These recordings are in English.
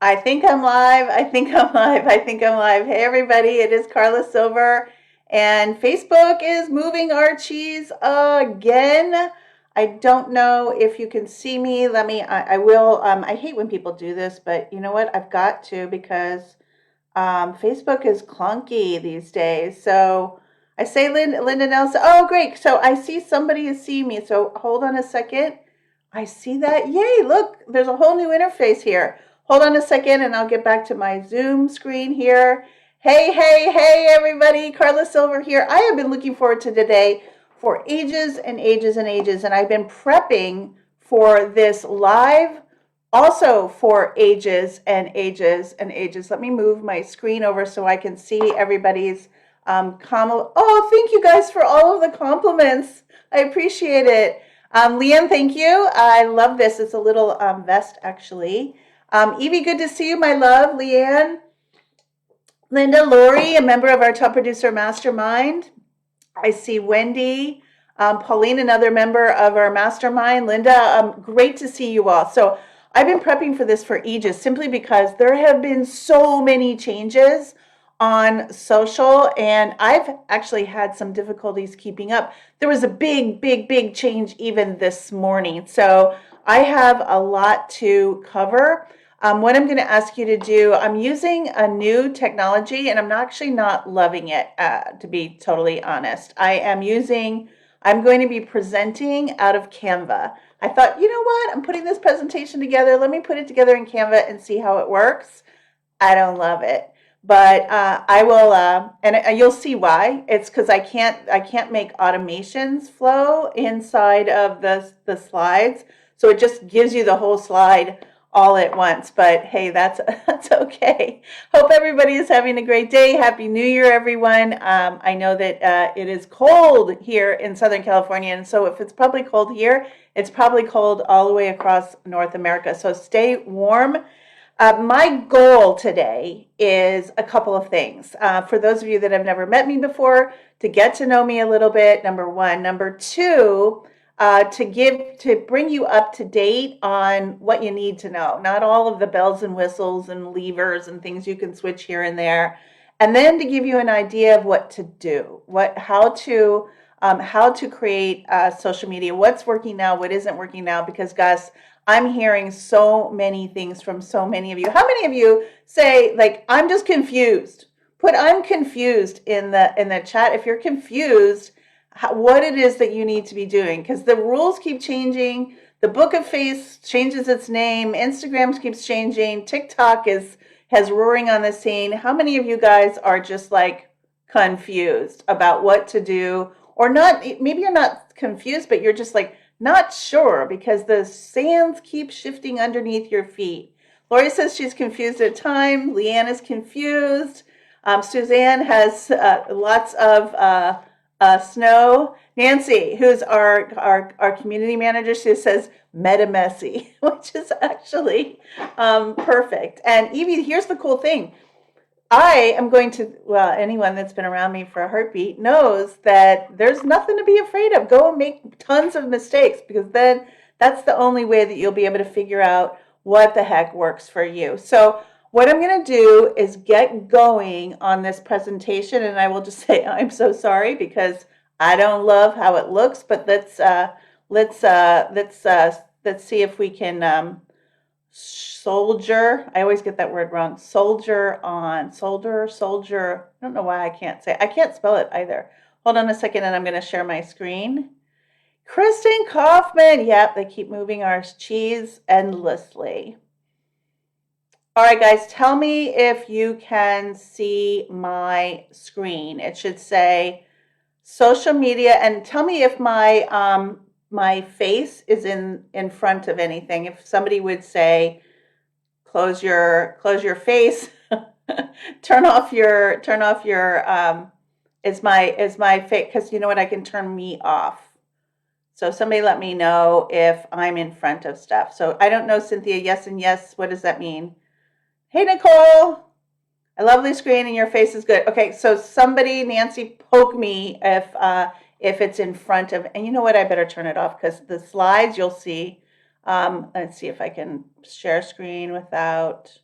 I think I'm live. I think I'm live. I think I'm live. Hey, everybody, it is Carla Silver, and Facebook is moving our cheese again. I don't know if you can see me. I will. I hate when people do this, but you know what? I've got to because Facebook is clunky these days. So I say Linda Nelson. Oh, great. So I see somebody is seeing me. So hold on a second. I see that. Yay, look, there's a whole new interface here. Hold on a second and I'll get back to my Zoom screen here. Hey, hey, hey, everybody. Carla Silver here. I have been looking forward to today for ages and ages and ages, and I've been prepping for this live also for ages and ages and ages. Let me move my screen over so I can see everybody's comment. Oh, thank you guys for all of the compliments. I appreciate it. Leanne, thank you. I love this. It's a little vest, actually. Evie, good to see you, my love. Leanne. Linda, Lori, a member of our top producer mastermind. I see Wendy. Pauline, another member of our mastermind. Linda, great to see you all. So I've been prepping for this for ages simply because there have been so many changes on social, and I've actually had some difficulties keeping up. There was a big change even this morning. So I have a lot to cover. What I'm going to ask you to do, I'm using a new technology and I'm actually not loving it, to be totally honest. I'm going to be presenting out of Canva. I thought, you know what? I'm putting this presentation together. Let me put it together in Canva and see how it works. I don't love it, but I will, and you'll see why. It's because I can't make automations flow inside of the slides, so it just gives you the whole slide all at once. But hey, that's okay. Hope everybody is having a great day. Happy New Year, everyone. I know that it is cold here in Southern California, and so if it's probably cold here, it's probably cold all the way across North America. So stay warm. My goal today is a couple of things. For those of you that have never met me before, to get to know me a little bit, number one. Number two, to bring you up to date on what you need to know. Not all of the bells and whistles and levers and things you can switch here and there. And then to give you an idea of what to do, how to create social media, what's working now, what isn't working now, because guys, I'm hearing so many things from so many of you. How many of you say, like, I'm just confused? Put I'm confused in the chat if you're confused what it is that you need to be doing, because the rules keep changing. The Book of Face changes its name. Instagram keeps changing. TikTok has roaring on the scene. How many of you guys are just like confused about what to do, or not? Maybe you're not confused, but you're just like not sure because the sands keep shifting underneath your feet. Lori says she's confused at times. Leanne is confused. Suzanne has lots of snow. Nancy, who's our community manager, she says meta messy, which is actually perfect. And Evie, here's the cool thing. I am going to, well, anyone that's been around me for a heartbeat knows that there's nothing to be afraid of. Go and make tons of mistakes, because then that's the only way that you'll be able to figure out what the heck works for you. So what I'm going to do is get going on this presentation, and I will just say I'm so sorry because I don't love how it looks, but let's see if we can soldier. I always get that word wrong. Soldier. I don't know why I can't say it. I can't spell it either. Hold on a second and I'm going to share my screen. Kristen Kaufman. Yep, they keep moving our cheese endlessly. All right, guys, tell me if you can see my screen. It should say social media, and tell me if my face is in front of anything. If somebody would say, close your face, turn off your is my face, because you know what, I can turn me off. So somebody let me know if I'm in front of stuff. So I don't know, Cynthia, yes and yes, what does that mean? Hey, Nicole, a lovely screen and your face is good. Okay, so somebody, Nancy, poke me if it's in front of, and you know what, I better turn it off because the slides you'll see. Let's see if I can share screen without,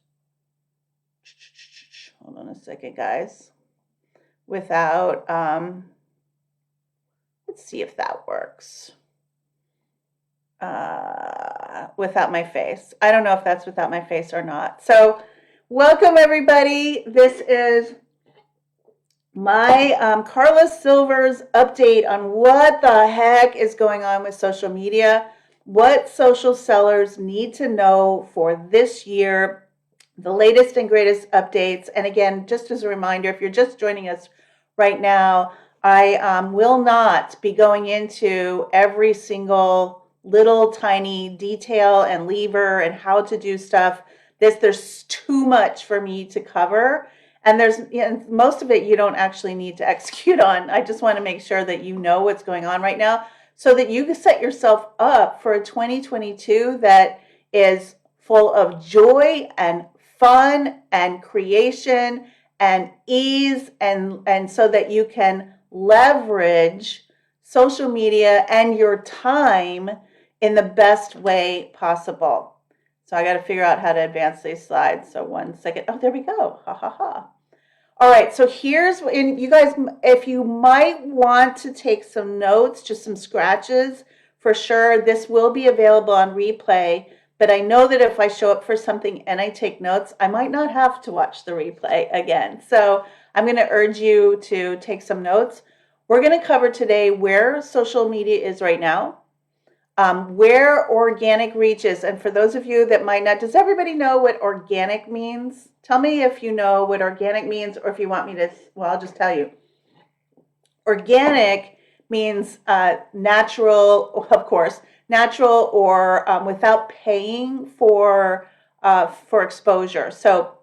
hold on a second, guys. Without, let's see if that works. Without my face. I don't know if that's without my face or not. So welcome everybody. This is my Carla Silver's update on what the heck is going on with social media, what social sellers need to know for this year, the latest and greatest updates. And again, just as a reminder, if you're just joining us right now, I will not be going into every single little tiny detail and lever and how to do stuff. There's too much for me to cover. And most of it you don't actually need to execute on. I just want to make sure that you know what's going on right now so that you can set yourself up for a 2022 that is full of joy and fun and creation and ease, and so that you can leverage social media and your time in the best way possible. So I got to figure out how to advance these slides. So 1 second. Oh, there we go. Ha ha ha. All right. So here's, and you guys, if you might want to take some notes, just some scratches, for sure, this will be available on replay. But I know that if I show up for something and I take notes, I might not have to watch the replay again. So I'm going to urge you to take some notes. We're going to cover today where social media is right now. Where organic reach is. And for those of you that might not, does everybody know what organic means? Tell me if you know what organic means, or if you want me to, well, I'll just tell you. Organic means natural, of course, natural or without paying for exposure. So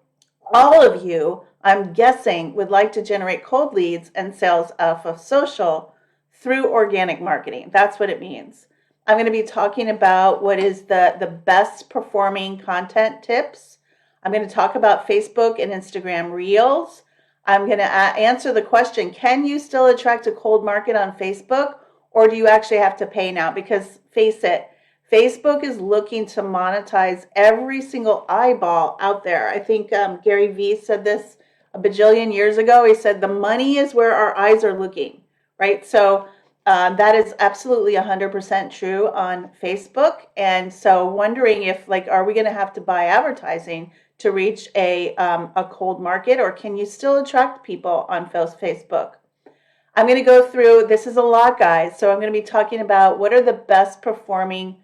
all of you, I'm guessing, would like to generate cold leads and sales off of social through organic marketing. That's what it means. I'm going to be talking about what is the best performing content tips. I'm going to talk about Facebook and Instagram Reels. I'm going to answer the question, can you still attract a cold market on Facebook, or do you actually have to pay now? Because face it, Facebook is looking to monetize every single eyeball out there. I think Gary Vee said this a bajillion years ago. He said, the money is where our eyes are looking, right? So that is absolutely 100% true on Facebook. And so wondering if, like, are we going to have to buy advertising to reach a cold market, or can you still attract people on Facebook? I'm going to go through, this is a lot, guys. So I'm going to be talking about what are the best performing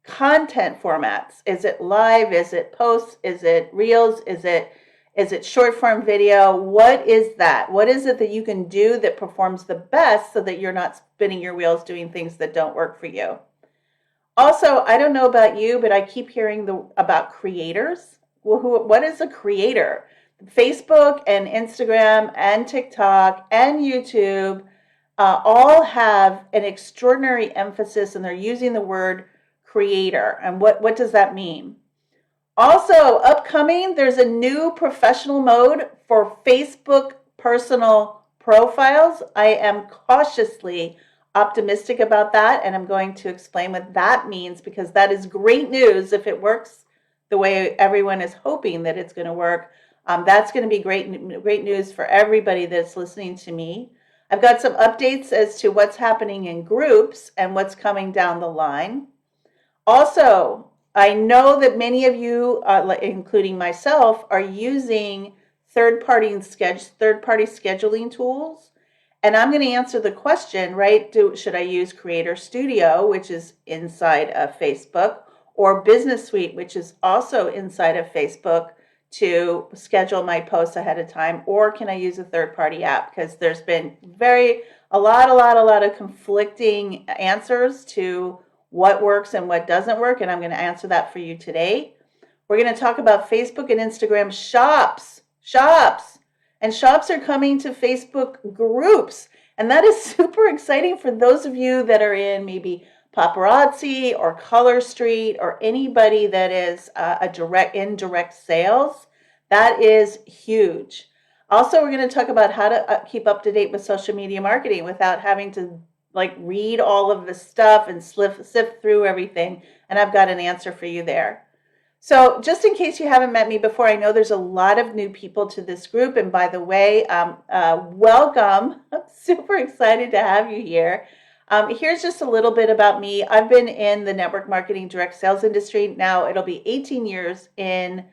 content formats. Is it live? Is it posts? Is it reels? Is it short form video? What is that? What is it that you can do that performs the best so that you're not spinning your wheels doing things that don't work for you? Also, I don't know about you, but I keep hearing about creators. Well, what is a creator? Facebook and Instagram and TikTok and YouTube all have an extraordinary emphasis, and they're using the word creator. And what does that mean? Also, upcoming, there's a new professional mode for Facebook personal profiles. I am cautiously optimistic about that, and I'm going to explain what that means, because that is great news if it works the way everyone is hoping that it's going to work. That's going to be great news for everybody that's listening to me. I've got some updates as to what's happening in groups and what's coming down the line. Also, I know that many of you, including myself, are using third-party scheduling tools. And I'm going to answer the question, right? Should I use Creator Studio, which is inside of Facebook, or Business Suite, which is also inside of Facebook, to schedule my posts ahead of time? Or can I use a third-party app? Because there's been a lot of conflicting answers to what works and what doesn't work, and I'm going to answer that for you today. We're going to talk about Facebook and Instagram shops, and shops are coming to Facebook groups, and that is super exciting for those of you that are in maybe paparazzi or Color Street, or anybody that is indirect sales. That is huge. Also, we're going to talk about how to keep up to date with social media marketing without having to read all of the stuff and sift through everything. And I've got an answer for you there. So just in case you haven't met me before, I know there's a lot of new people to this group. And by the way, welcome. I'm super excited to have you here. Here's just a little bit about me. I've been in the network marketing direct sales industry. Now it'll be 18 years in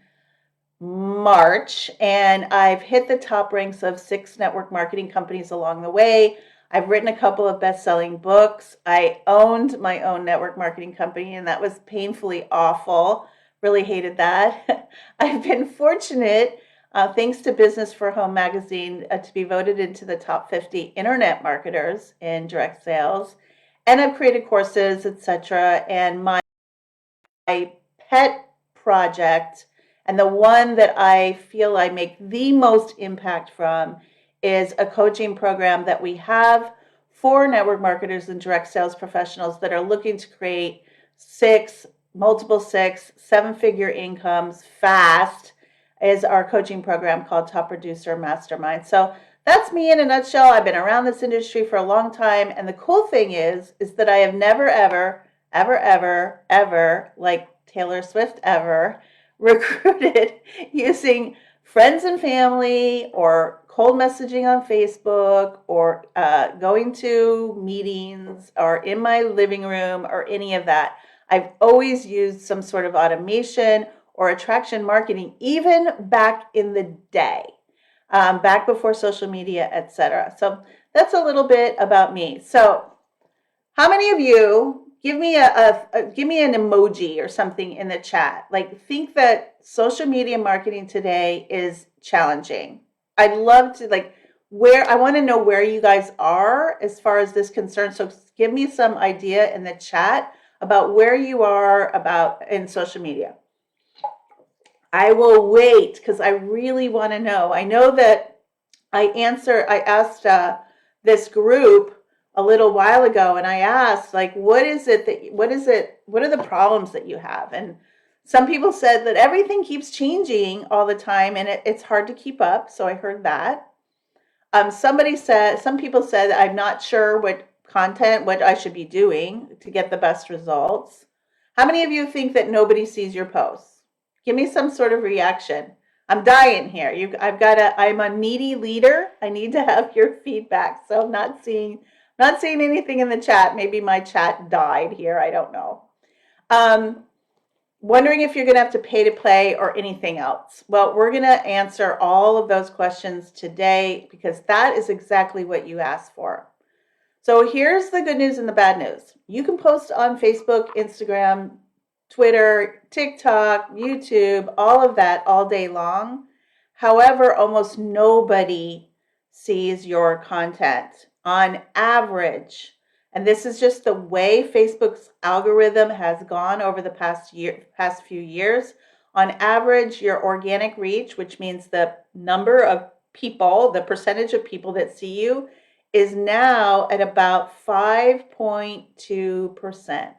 March, and I've hit the top ranks of 6 network marketing companies along the way. I've written a couple of best-selling books. I owned my own network marketing company, and that was painfully awful. Really hated that. I've been fortunate, thanks to Business for Home magazine, to be voted into the top 50 internet marketers in direct sales. And I've created courses, etc. And my pet project, and the one that I feel I make the most impact from, is a coaching program that we have for network marketers and direct sales professionals that are looking to create multiple 7-figure incomes fast. Is our coaching program called Top Producer Mastermind. So that's me in a nutshell. I've been around this industry for a long time, and the cool thing is that I have never, ever, like Taylor Swift ever, recruited using friends and family or cold messaging on Facebook or going to meetings or in my living room or any of that. I've always used some sort of automation or attraction marketing, even back in the day, back before social media, etc. So that's a little bit about me. So how many of you give me give me an emoji or something in the chat? Like, think that social media marketing today is challenging. I'd love to, like, I want to know where you guys are as far as this concern. So give me some idea in the chat about where you are in social media. I will wait because I really want to know. I know that I asked this group a little while ago, and I asked, like, what are the problems that you have? And some people said that everything keeps changing all the time and it's hard to keep up. So I heard that. Some people said, I'm not sure what I should be doing to get the best results. How many of you think that nobody sees your posts? Give me some sort of reaction. I'm dying here. I'm a needy leader. I need to have your feedback. So I'm not seeing anything in the chat. Maybe my chat died here. I don't know. Wondering if you're going to have to pay to play or anything else. Well, we're going to answer all of those questions today because that is exactly what you asked for. So here's the good news and the bad news. You can post on Facebook, Instagram, Twitter, TikTok, YouTube, all of that all day long. However, almost nobody sees your content on average. And this is just the way Facebook's algorithm has gone over the past few years. On average, your organic reach, which means the number of people, the percentage of people that see you, is now at about 5.2%.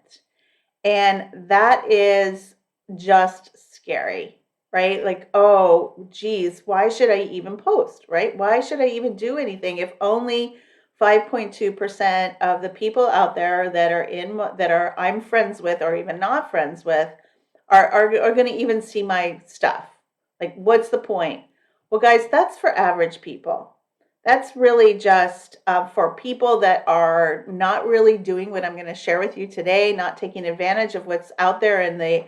And that is just scary, right? Like, oh, geez, why should I even post, right? Why should I even do anything if only 5.2% of the people out there that I'm friends with or even not friends with are going to even see my stuff? Like, what's the point? Well, guys, that's for average people. That's really just for people that are not really doing what I'm going to share with you today, not taking advantage of what's out there in the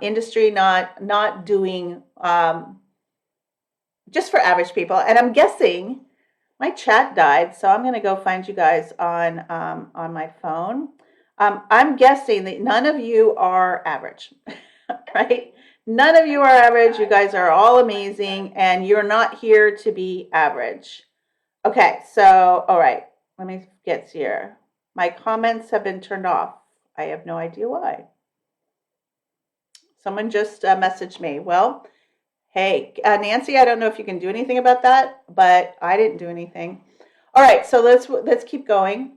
industry, not doing, just for average people. And I'm guessing my chat died, so I'm going to go find you guys on my phone. I'm guessing that none of you are average, right? None of you are average. You guys are all amazing, and you're not here to be average. Okay, so, all right, let me get here. My comments have been turned off. I have no idea why. Someone just messaged me. Well, hey, Nancy, I don't know if you can do anything about that, but I didn't do anything. All right, so let's keep going.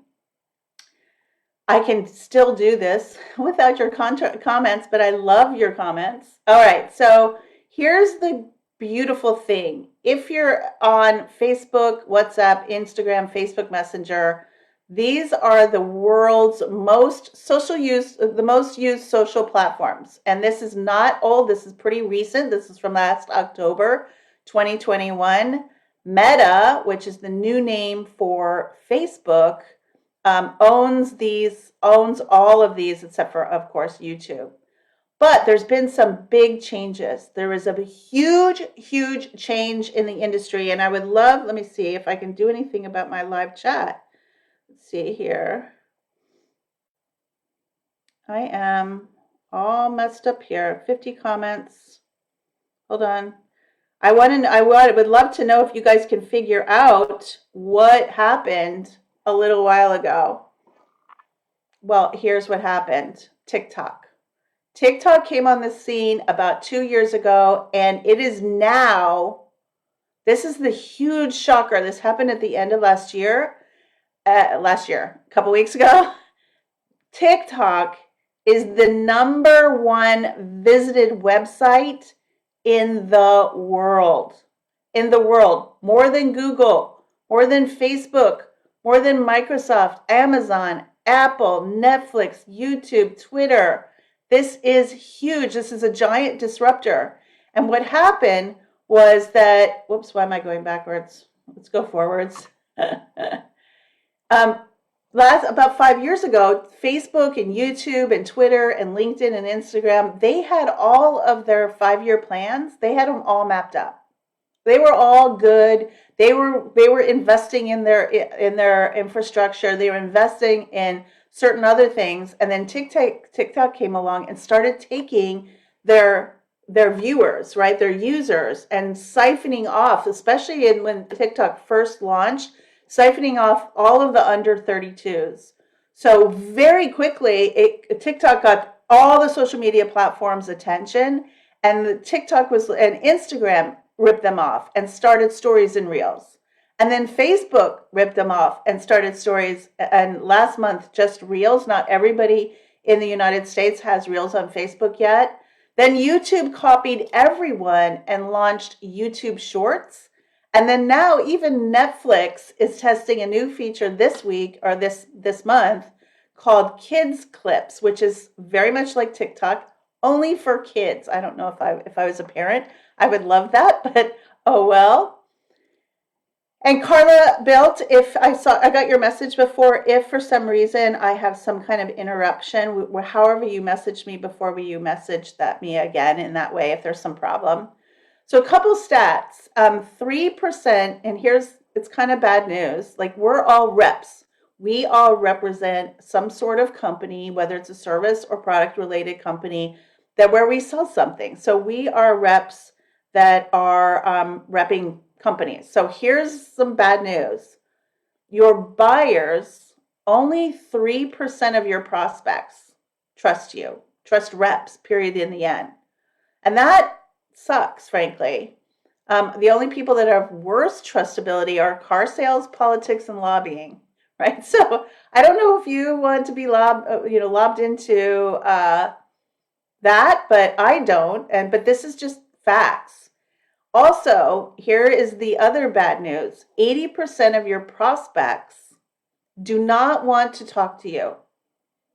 I can still do this without your comments, but I love your comments. All right, so here's the beautiful thing. If you're on Facebook, WhatsApp, Instagram, Facebook Messenger, These are the world's the most used social platforms. And this is not old. This is pretty recent. This is from last October, 2021. Meta, which is the new name for Facebook, owns all of these, except for, of course, YouTube. But there's been some big changes. There is a huge, huge change in the industry. And I would love, let me see if I can do anything about my live chat. Let's see here. I am all messed up here. 50 comments. Hold on. I would love to know if you guys can figure out what happened a little while ago. Well, here's what happened. TikTok. TikTok came on the scene about 2 years ago, and it is now, this is the huge shocker. This happened at the end of last year, a couple weeks ago. TikTok is the #1 visited website in the world. In the world. More than Google, more than Facebook, more than Microsoft, Amazon, Apple, Netflix, YouTube, Twitter. This is huge. This is a giant disruptor. And what happened was that, whoops, why am I going backwards? Let's go forwards. About 5 years ago, Facebook and YouTube and Twitter and LinkedIn and Instagram, they had all of their 5-year plans. They had them all mapped out. They were all good. They were investing in their infrastructure. They were investing in certain other things, and then TikTok came along and started taking their viewers, right, their users, and siphoning off, especially when TikTok first launched, siphoning off all of the under 32s. So very quickly, TikTok got all the social media platforms' attention, and and Instagram ripped them off and started stories and reels. And then Facebook ripped them off and started stories. And last month, just reels. Not everybody in the United States has reels on Facebook yet. Then YouTube copied everyone and launched YouTube Shorts. And then now even Netflix is testing a new feature this week or this month called Kids Clips, which is very much like TikTok, only for kids. I don't know if I was a parent, I would love that, but oh well. And Carla Built, I got your message before. If for some reason I have some kind of interruption, however you messaged me before, you message me again in that way if there's some problem. So a couple stats, 3%, and it's kind of bad news. Like, we're all reps. We all represent some sort of company, whether it's a service or product related company, where we sell something. So we are reps that are repping companies. So here's some bad news. Your buyers, only 3% of your prospects trust you, trust reps, period, in the end. And that sucks, frankly. The only people that have worse trustability are car sales, politics, and lobbying, right? So I don't know if you want to be lobbed into that, but I don't. But this is just facts. Also, here is the other bad news. 80% of your prospects do not want to talk to you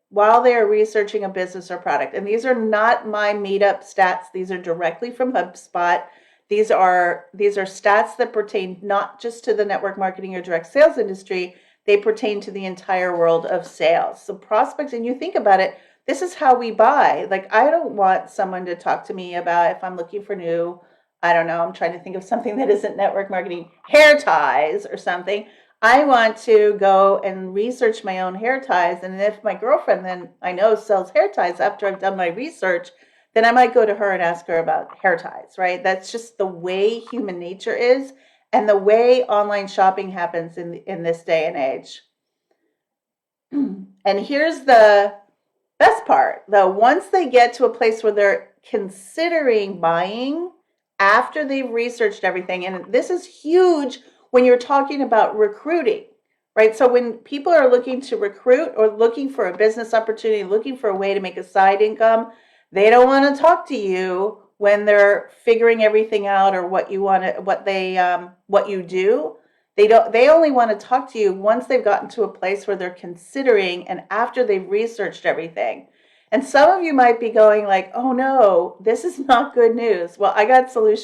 while they are researching a business or product. And these are not my made up stats. These are directly from HubSpot. These are stats that pertain not just to the network marketing or direct sales industry, they pertain to the entire world of sales. So prospects, and you think about it, this is how we buy. Like, I don't want someone to talk to me about if I'm looking for new, I don't know, I'm trying to think of something that isn't network marketing, hair ties or something. I want to go and research my own hair ties. And if my girlfriend then I know sells hair ties after I've done my research, then I might go to her and ask her about hair ties, right? That's just the way human nature is and the way online shopping happens in this day and age. And here's the best part, though. Once they get to a place where they're considering buying, after they've researched everything, and this is huge when you're talking about recruiting, right? So when people are looking to recruit or looking for a business opportunity, looking for a way to make a side income, they don't want to talk to you when they're figuring everything out or what you do. They only want to talk to you once they've gotten to a place where they're considering and after they've researched everything. And some of you might be going like, oh no, this is not good news. Well,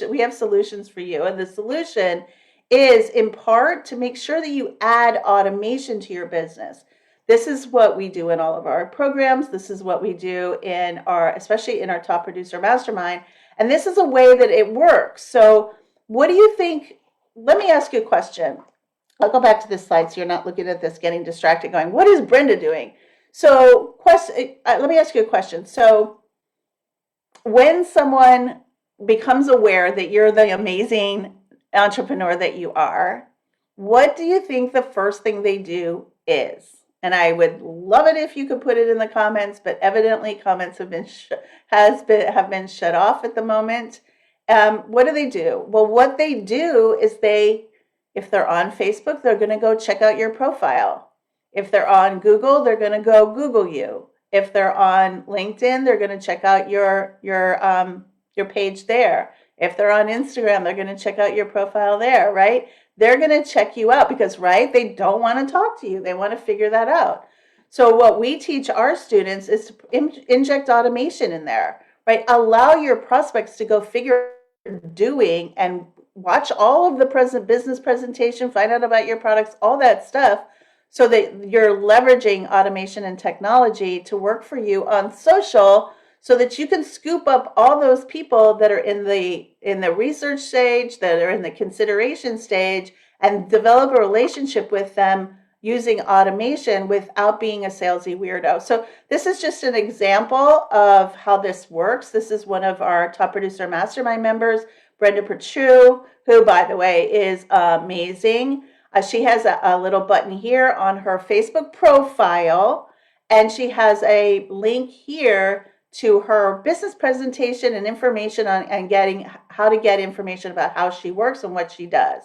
we have solutions for you. And the solution is in part to make sure that you add automation to your business. This is what we do in all of our programs. This is what we do especially in our top producer mastermind. And this is a way that it works. So what do you think? Let me ask you a question. I'll go back to this slide so you're not looking at this getting distracted going, what is Brenda doing? So let me ask you a question. So when someone becomes aware that you're the amazing entrepreneur that you are, what do you think the first thing they do is? And I would love it if you could put it in the comments, but evidently comments have been shut off at the moment. What do they do? Well, what they do is if they're on Facebook, they're going to go check out your profile. If they're on Google, they're going to go Google you. If they're on LinkedIn, they're going to check out your page there. If they're on Instagram, they're going to check out your profile there, right? They're going to check you out because, right, they don't want to talk to you. They want to figure that out. So what we teach our students is to inject automation in there, right? Allow your prospects to go figure doing and watch all of the business presentation, find out about your products, all that stuff, so that you're leveraging automation and technology to work for you on social, so that you can scoop up all those people that are in the research stage, that are in the consideration stage, and develop a relationship with them using automation without being a salesy weirdo. So this is just an example of how this works. This is one of our top producer mastermind members, Brenda, who, by the way, is amazing. She has a little button here on her Facebook profile, and she has a link here to her business presentation and information on how to get information about how she works and what she does.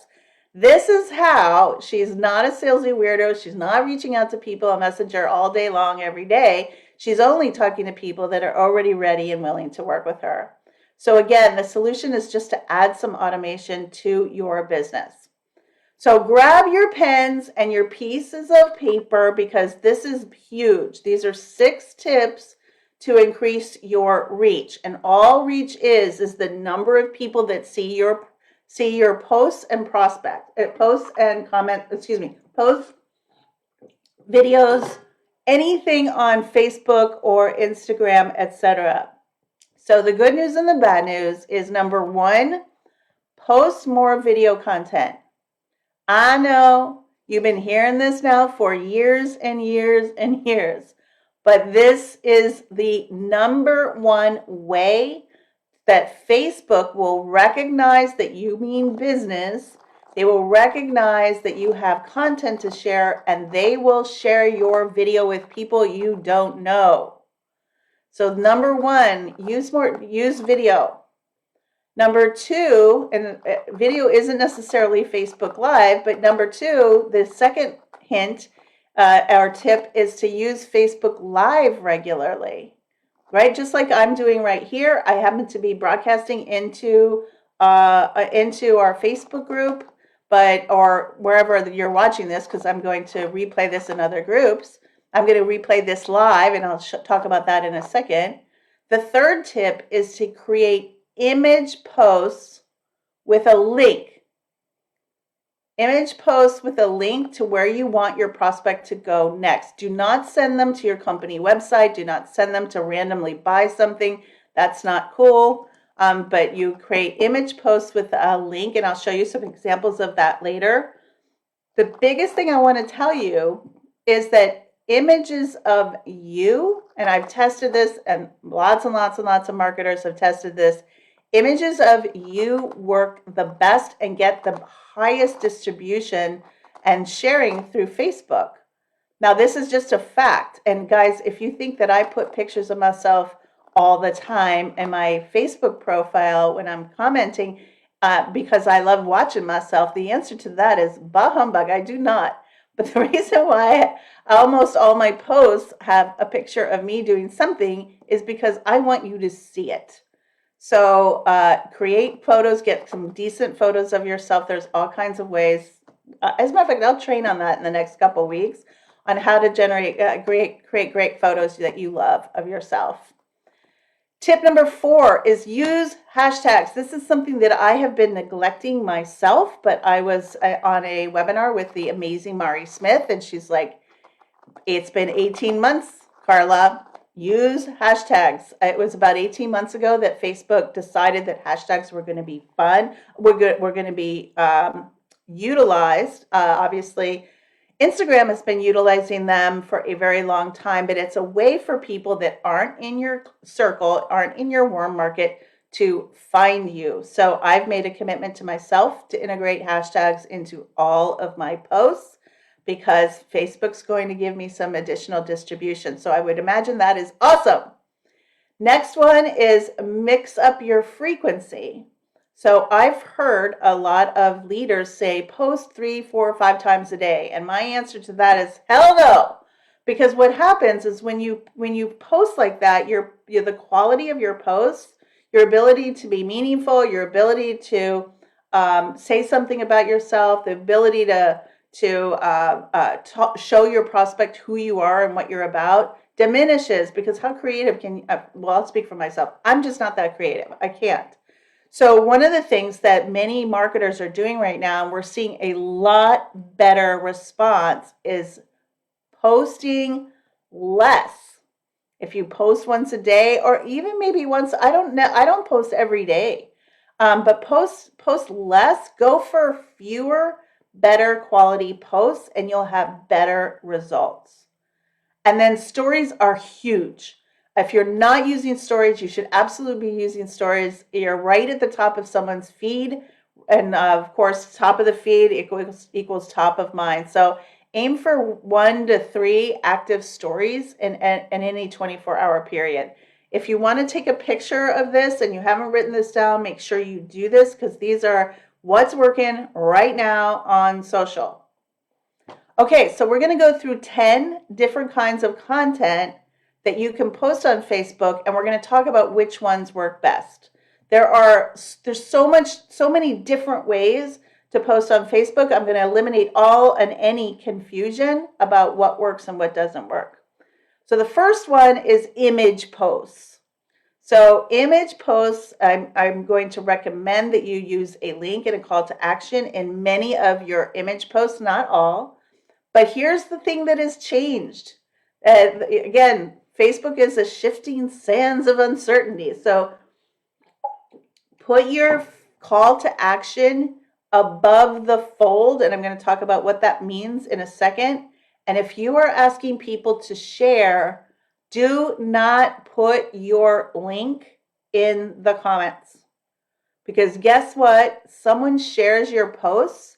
This is how she's not a salesy weirdo. She's not reaching out to people on Messenger all day long every day. She's only talking to people that are already ready and willing to work with her. So again, the solution is just to add some automation to your business. So grab your pens and your pieces of paper because this is huge. These are 6 tips to increase your reach. And all reach is the number of people that see your posts and posts and posts, videos, anything on Facebook or Instagram, etc. So the good news and the bad news is, number 1, post more video content. I know you've been hearing this now for years and years and years, but this is the number 1 way that Facebook will recognize that you mean business. They will recognize that you have content to share, and they will share your video with people you don't know. So number 1, use video. Number 2, and video isn't necessarily Facebook Live, but number 2, the second hint, our tip is to use Facebook Live regularly, right? Just like I'm doing right here. I happen to be broadcasting into our Facebook group, or wherever you're watching this, because I'm going to replay this in other groups. I'm going to replay this live, and I'll talk about that in a second. The third tip is to create image posts with a link. Image posts with a link to where you want your prospect to go next. Do not send them to your company website. Do not send them to randomly buy something. That's not cool. But you create image posts with a link, and I'll show you some examples of that later. The biggest thing I want to tell you is that images of you, and I've tested this, and lots of marketers have tested this, images of you work the best and get the highest distribution and sharing through Facebook. Now, this is just a fact. And guys, if you think that I put pictures of myself all the time in my Facebook profile when I'm commenting because I love watching myself, the answer to that is bah humbug. I do not. But the reason why almost all my posts have a picture of me doing something is because I want you to see it. So create photos, get some decent photos of yourself. There's all kinds of ways. As a matter of fact, I'll train on that in the next couple weeks on how to generate create great photos that you love of yourself. Tip number 4 is use hashtags. This is something that I have been neglecting myself, but I was on a webinar with the amazing Mari Smith, and she's like, it's been 18 months, Carla. Use hashtags. It was about 18 months ago that Facebook decided that hashtags were going to be fun. We're going to be utilized. Obviously, Instagram has been utilizing them for a very long time, but it's a way for people that aren't in your circle, aren't in your warm market, to find you. So I've made a commitment to myself to integrate hashtags into all of my posts because Facebook's going to give me some additional distribution. So I would imagine that is awesome. Next one is mix up your frequency. So I've heard a lot of leaders say post 3, 4, 5 times a day. And my answer to that is hell no. Because what happens is when you post like that, the quality of your posts, your ability to be meaningful, your ability to say something about yourself, the ability to show your prospect who you are and what you're about diminishes, because how creative can you, well, I'll speak for myself. I'm just not that creative. I can't. So one of the things that many marketers are doing right now, and we're seeing a lot better response, is posting less. If you post once a day, or even maybe once, I don't know, I don't post every day, but post less. Go for fewer, better quality posts, and you'll have better results. And then stories are huge. If you're not using stories, you should absolutely be using stories. You're right at the top of someone's feed. And of course, top of the feed equals top of mind. So aim for 1 to 3 active stories in any 24-hour period. If you want to take a picture of this and you haven't written this down, make sure you do this, because these are what's working right now on social. Okay, so we're going to go through 10 different kinds of content that you can post on Facebook, and we're going to talk about which ones work best. There's so many different ways to post on Facebook. I'm going to eliminate all and any confusion about what works and what doesn't work. So the first one is image posts. So image posts, I'm going to recommend that you use a link and a call to action in many of your image posts, not all. But here's the thing that has changed. Again, Facebook is a shifting sands of uncertainty. So put your call to action above the fold, and I'm going to talk about what that means in a second. And if you are asking people to share, do not put your link in the comments. Because guess what? Someone shares your posts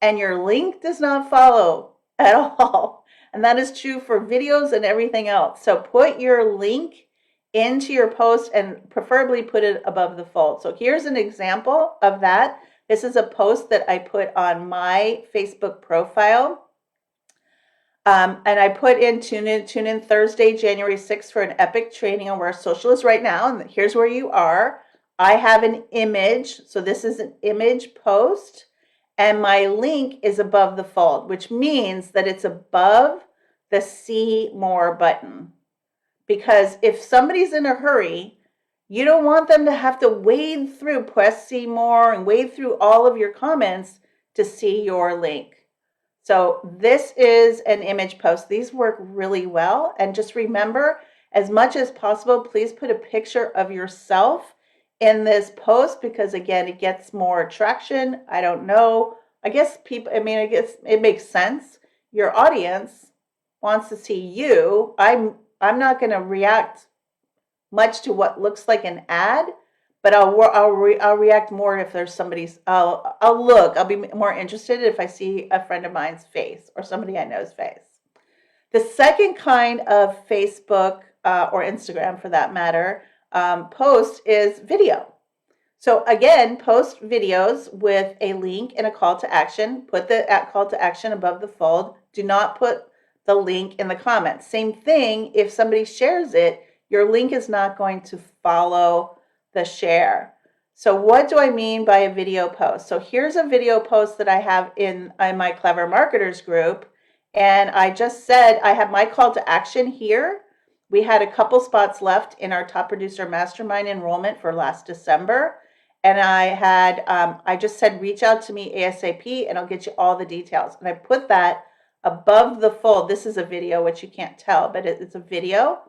and your link does not follow at all. And that is true for videos and everything else. So put your link into your post and preferably put it above the fold. So here's an example of that. This is a post that I put on my Facebook profile. And I put in tune in Thursday, January 6th for an epic training on where social is right now. And here's where you are. I have an image. So this is an image post. And my link is above the fold, which means that it's above the see more button. Because if somebody's in a hurry, you don't want them to have to wade through, press see more, and wade through all of your comments to see your link. So this is an image post. These work really well. And just remember, as much as possible, please put a picture of yourself in this post, because again, it gets more traction. I don't know. I guess it makes sense. Your audience wants to see you. I'm not going to react much to what looks like an ad, but I'll react more if there's somebody's. I'll be more interested if I see a friend of mine's face or somebody I know's face. The second kind of Facebook or Instagram, for that matter, post is video. So again, post videos with a link and a call to action. Put the call to action above the fold. Do not put the link in the comments. Same thing, if somebody shares it, your link is not going to follow the share. So what do I mean by a video post? So here's a video post that I have in my Clever Marketers group. And I just said I have my call to action here. We had a couple spots left in our Top Producer Mastermind enrollment for last December. And I just said, reach out to me ASAP and I'll get you all the details. And I put that above the fold. This is a video, which you can't tell, but it's a video.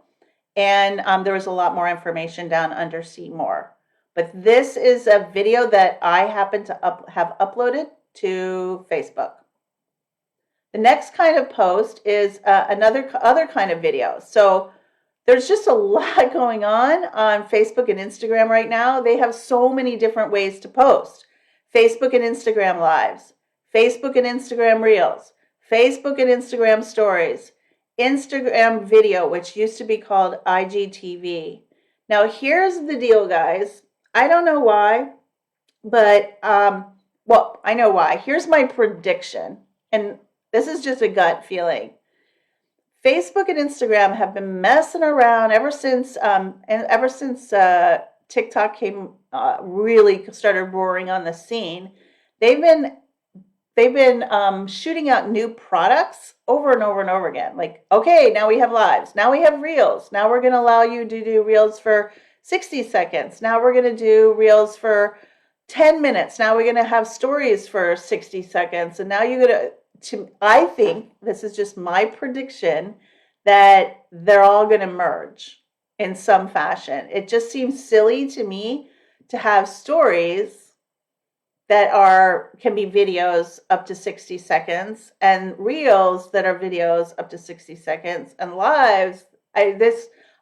And there was a lot more information down under See More. But this is a video that I happen to have uploaded to Facebook. The next kind of post is other kind of video. So there's just a lot going on Facebook and Instagram right now. They have so many different ways to post. Facebook and Instagram Lives, Facebook and Instagram Reels, Facebook and Instagram Stories, Instagram Video, which used to be called IGTV. Now, here's the deal, guys. I don't know why, but, well, I know why. Here's my prediction, and this is just a gut feeling. Facebook and Instagram have been messing around ever since TikTok came really started roaring on the scene. They've been shooting out new products over and over and over again. Like, okay, now we have lives. Now we have reels. Now we're going to allow you to do reels for 60 seconds. Now we're going to do reels for 10 minutes. Now we're going to have stories for 60 seconds. And now you're going I think, this is just my prediction, that they're all going to merge in some fashion. It just seems silly to me to have stories that can be videos up to 60 seconds and reels that are videos up to 60 seconds and lives.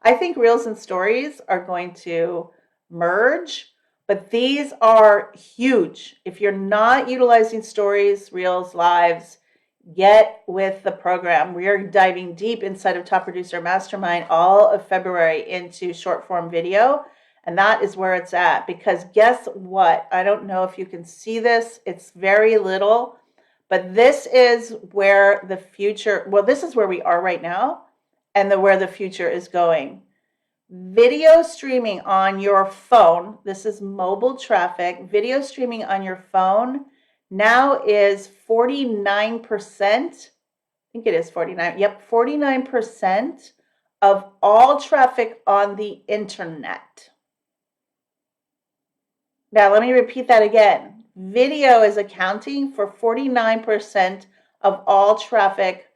I think reels and stories are going to merge, but these are huge. If you're not utilizing stories, reels, lives, get with the program. We are diving deep inside of Top Producer Mastermind all of February into short form video. And that is where it's at, because guess what? I don't know if you can see this. It's very little, but this is where the future, well, this is where we are right now and where the future is going. Video streaming on your phone. This is mobile traffic. Video streaming on your phone now is 49%. I think it is 49. Yep, 49% of all traffic on the internet. Now, let me repeat that again. Video is accounting for 49% of all traffic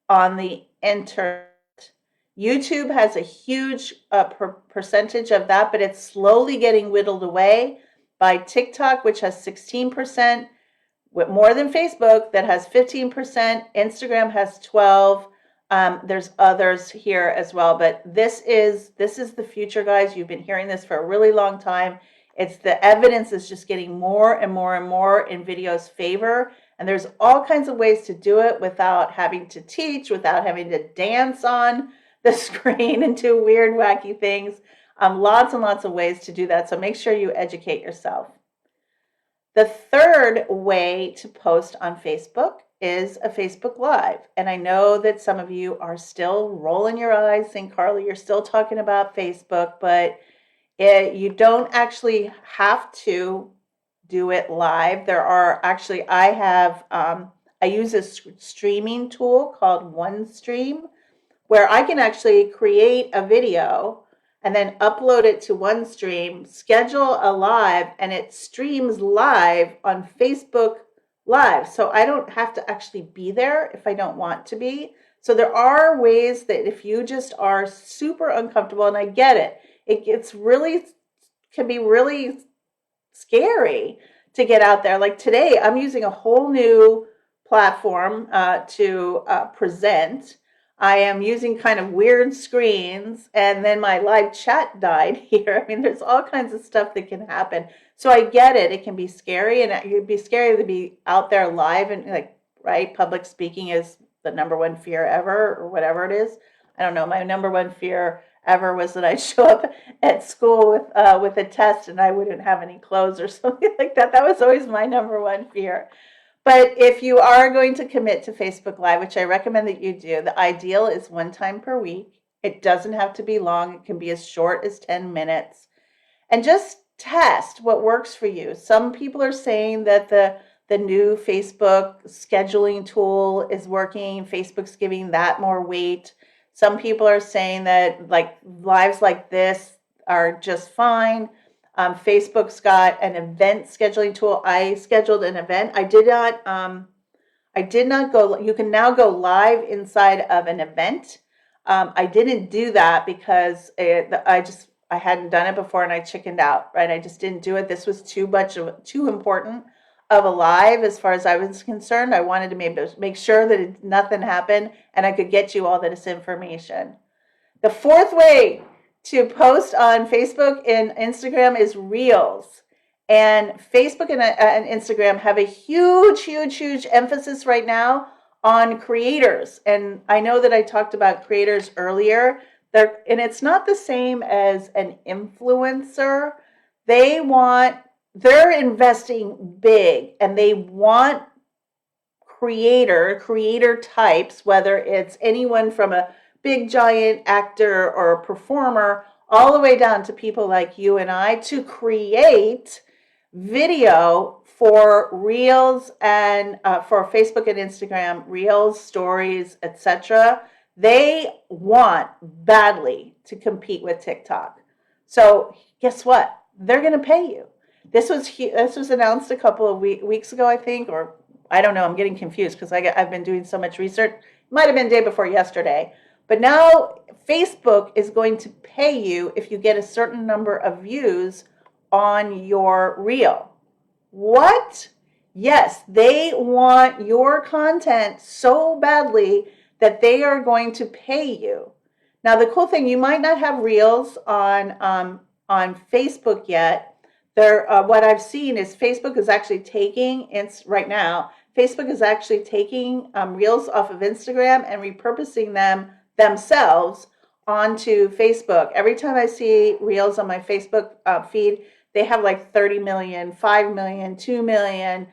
on the internet. YouTube has a huge percentage of that, but it's slowly getting whittled away by TikTok, which has 16%, with more than Facebook, that has 15%. Instagram has 12%. There's others here as well, but this is the future, guys. You've been hearing this for a really long time. It's the evidence is just getting more and more and more in video's favor. And there's all kinds of ways to do it without having to teach, without having to dance on the screen and do weird, wacky things. Lots and lots of ways to do that. So make sure you educate yourself. The third way to post on Facebook is a Facebook Live. And I know that some of you are still rolling your eyes saying, Carla, you're still talking about Facebook, but you don't actually have to do it live. There are actually, I use a streaming tool called OneStream, where I can actually create a video and then upload it to OneStream, schedule a live, and it streams live on Facebook Live. So I don't have to actually be there if I don't want to be. So there are ways that if you just are super uncomfortable, and I get it, can be really scary to get out there. Like today, I'm using a whole new platform to present. I am using kind of weird screens, and then my live chat died here. I mean, there's all kinds of stuff that can happen. So I get it. It can be scary, and it can be scary to be out there live and right? Public speaking is the number one fear ever, or whatever it is. I don't know. My number one fear ever was that I'd show up at school with a test and I wouldn't have any clothes or something like that. That was always my number one fear. But if you are going to commit to Facebook Live, which I recommend that you do, the ideal is one time per week. It doesn't have to be long. It can be as short as 10 minutes. And just test what works for you. Some people are saying that the new Facebook scheduling tool is working. Facebook's giving that more weight. Some people are saying that like lives like this are just fine. Facebook's got an event scheduling tool. I scheduled an event. I did not go. You can now go live inside of an event. I didn't do that because I hadn't done it before and I chickened out. Right, I just didn't do it. This was too important of a live as far as I was concerned. I wanted to make sure that nothing happened and I could get you all this information. The fourth way to post on Facebook and Instagram is Reels. And Facebook and Instagram have a huge emphasis right now on creators. And I know that I talked about creators earlier. And it's not the same as an influencer. They're investing big and they want creator types, whether it's anyone from a big giant actor or a performer all the way down to people like you and I, to create video for Reels and for Facebook and Instagram, Reels, stories, etc. They want badly to compete with TikTok. So guess what? They're going to pay you. This was announced a couple of weeks ago, I think, or I don't know. I'm getting confused because I've been doing so much research. It might have been day before yesterday. But now Facebook is going to pay you if you get a certain number of views on your reel. What? Yes, they want your content so badly that they are going to pay you. Now, the cool thing, you might not have reels on Facebook yet. What I've seen is Facebook is actually taking, right now, Facebook is actually taking reels off of Instagram and repurposing them themselves onto Facebook. Every time I see reels on my Facebook feed, they have like 30 million, 5 million, 2 million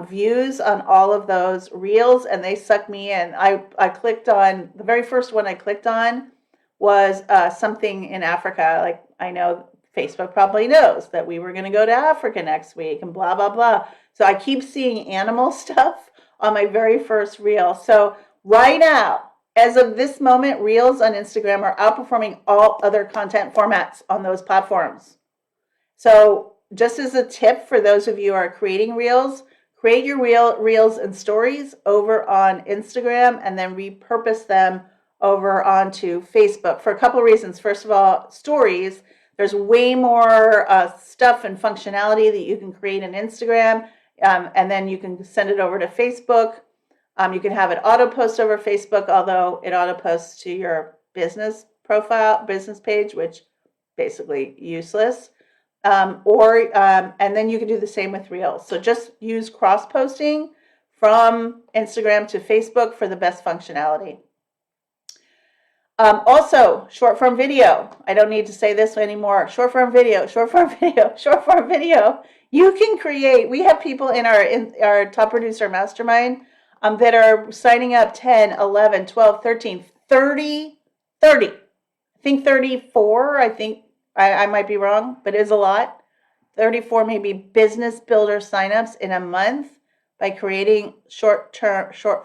views on all of those reels, and they suck me in. I clicked on, the very first one I clicked on was something in Africa. Like, I know Facebook probably knows that we were going to go to Africa next week and blah, blah, blah. So I keep seeing animal stuff on my very first reel. So right now, as of this moment, reels on Instagram are outperforming all other content formats on those platforms. So just as a tip for those of you who are creating reels, create your reels and stories over on Instagram and then repurpose them over onto Facebook for a couple of reasons. First of all, stories, there's way more stuff and functionality that you can create in Instagram, and then you can send it over to Facebook. You can have it auto post over Facebook, although it auto posts to your business profile, business page, which basically useless. And then you can do the same with Reels. So just use cross posting from Instagram to Facebook for the best functionality. Also, short form video. I don't need to say this anymore. Short form video. You can create. We have people in our top producer mastermind that are signing up 10, 11, 12, 13, 30. I think 34. I think I might be wrong, but it is a lot. 34 maybe business builder signups in a month by creating short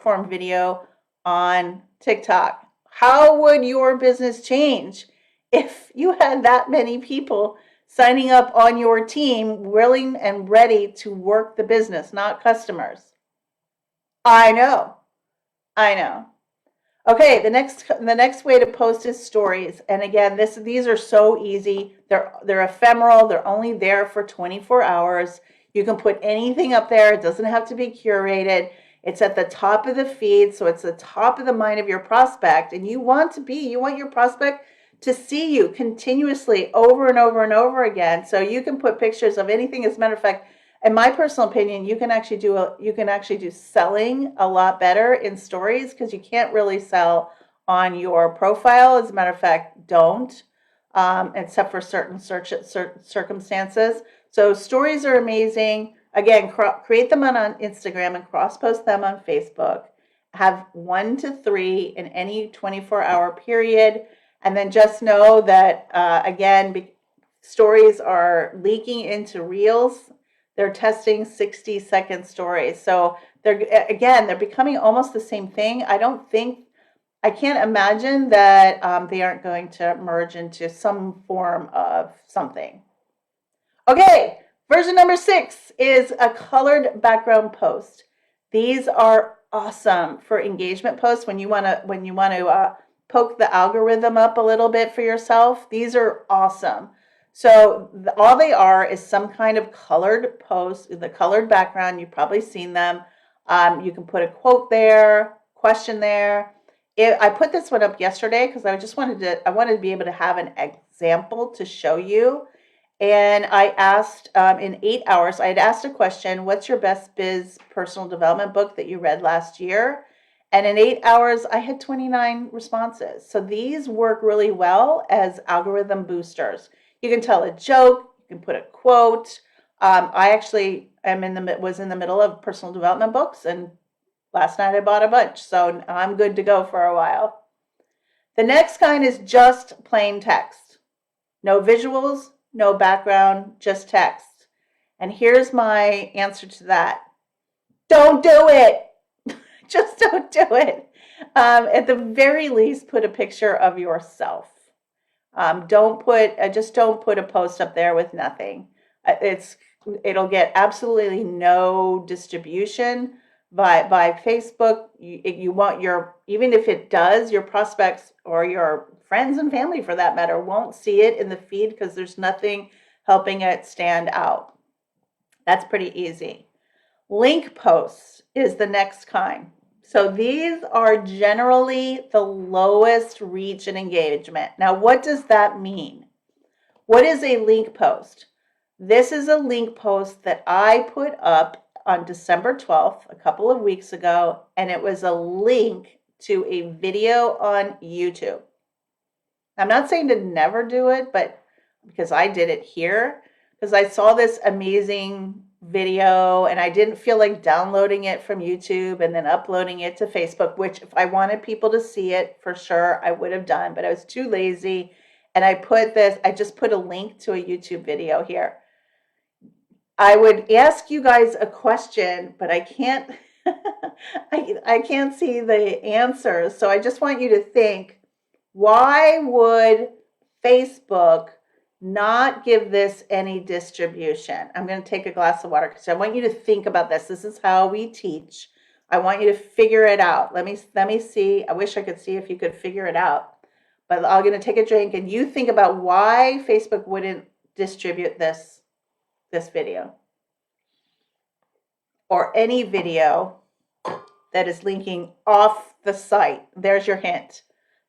form video on TikTok. How would your business change if you had that many people signing up on your team, willing and ready to work the business, not customers? I know. Okay, the next way to post is stories. And again, these are so easy. They're ephemeral. They're only there for 24 hours. You can put anything up there. It doesn't have to be curated. It's at the top of the feed, so it's the top of the mind of your prospect. And you want your prospect to see you continuously over and over and over again. So you can put pictures of anything. As a matter of fact, in my personal opinion, you can actually do selling a lot better in stories, because you can't really sell on your profile. As a matter of fact, don't, except for certain circumstances. So stories are amazing. Again, create them on Instagram and cross-post them on Facebook. Have 1 to 3 in any 24-hour period. And then just know that, again, stories are leaking into reels. They're testing 60-second stories. So they're becoming almost the same thing. I can't imagine that they aren't going to merge into some form of something. Okay, version number 6 is a colored background post. These are awesome for engagement posts when you want to poke the algorithm up a little bit for yourself. These are awesome. So all they are is some kind of colored post, the colored background. You've probably seen them. You can put a quote there, question there. I put this one up yesterday because I wanted to be able to have an example to show you. And I asked in 8 hours, I had asked a question: what's your best biz personal development book that you read last year? And in 8 hours, I had 29 responses. So these work really well as algorithm boosters. You can tell a joke, you can put a quote. I actually was in the middle of personal development books, and last night I bought a bunch, so I'm good to go for a while. The next kind is just plain text. No visuals, no background, just text. And here's my answer to that. Don't do it. Just don't do it. At the very least, put a picture of yourself. Just don't put a post up there with nothing. It'll get absolutely no distribution by Facebook. You want even if it does, your prospects or your friends and family for that matter won't see it in the feed because there's nothing helping it stand out. That's pretty easy. Link posts is the next kind. So these are generally the lowest reach and engagement. Now, what does that mean? What is a link post? This is a link post that I put up on December 12th, a couple of weeks ago, and it was a link to a video on YouTube. I'm not saying to never do it, but because I did it here, because I saw this amazing video and I didn't feel like downloading it from YouTube and then uploading it to Facebook, which if I wanted people to see it for sure, I would have done, but I was too lazy. And I just put a link to a YouTube video here. I would ask you guys a question, but I can't, I can't see the answers. So I just want you to think, why would Facebook not give this any distribution? I'm going to take a glass of water because I want you to think about this. This is how we teach. I want you to figure it out. Let me see. I wish I could see if you could figure it out. But I'm going to take a drink and you think about why Facebook wouldn't distribute this video or any video that is linking off the site. There's your hint.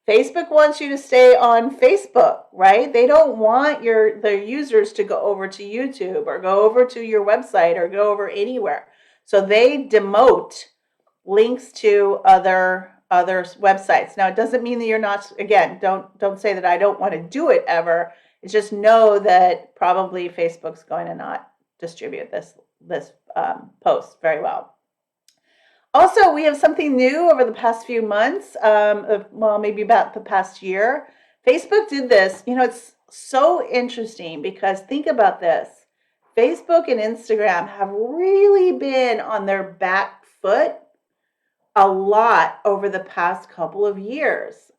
Facebook wants you to stay on Facebook, right? They don't want their users to go over to YouTube or go over to your website or go over anywhere. So they demote links to other websites. Now, it doesn't mean that you're not, again, don't say that I don't want to do it ever. It's just know that probably Facebook's going to not distribute this post very well. Also, we have something new over the past few months, maybe about the past year. Facebook did this. It's so interesting because think about this. Facebook and Instagram have really been on their back foot a lot over the past couple of years.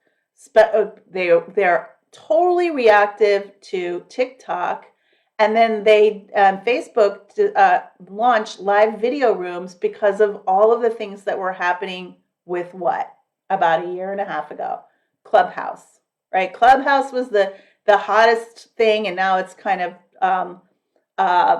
They're totally reactive to TikTok. And then Facebook launched live video rooms because of all of the things that were happening with about a year and a half ago, Clubhouse, right? Clubhouse was the hottest thing, and now it's kind of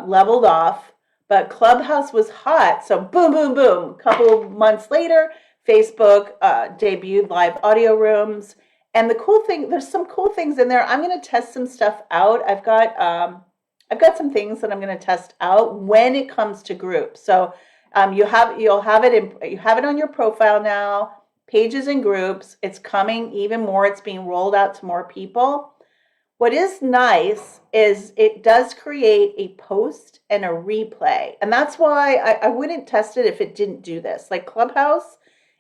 leveled off. But Clubhouse was hot, so boom, boom, boom. A couple months later, Facebook debuted live audio rooms, and the cool thing, there's some cool things in there. I'm going to test some stuff out. I've got some things that I'm going to test out when it comes to groups. So you'll have it on your profile now, pages and groups. It's coming even more. It's being rolled out to more people. What is nice is it does create a post and a replay. And that's why I wouldn't test it if it didn't do this. Like Clubhouse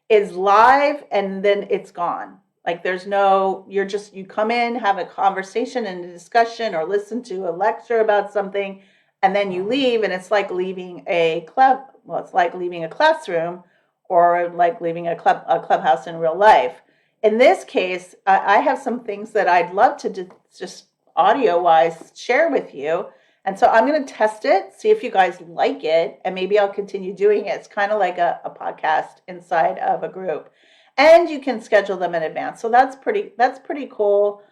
is live and then it's gone. Like you come in, have a conversation and a discussion or listen to a lecture about something, and then you leave, and it's like leaving it's like leaving a classroom or like leaving a clubhouse in real life. In this case, I have some things that I'd love to just audio wise share with you. And so I'm going to test it, see if you guys like it, and maybe I'll continue doing it. It's kind of like a podcast inside of a group. And you can schedule them in advance. So that's pretty cool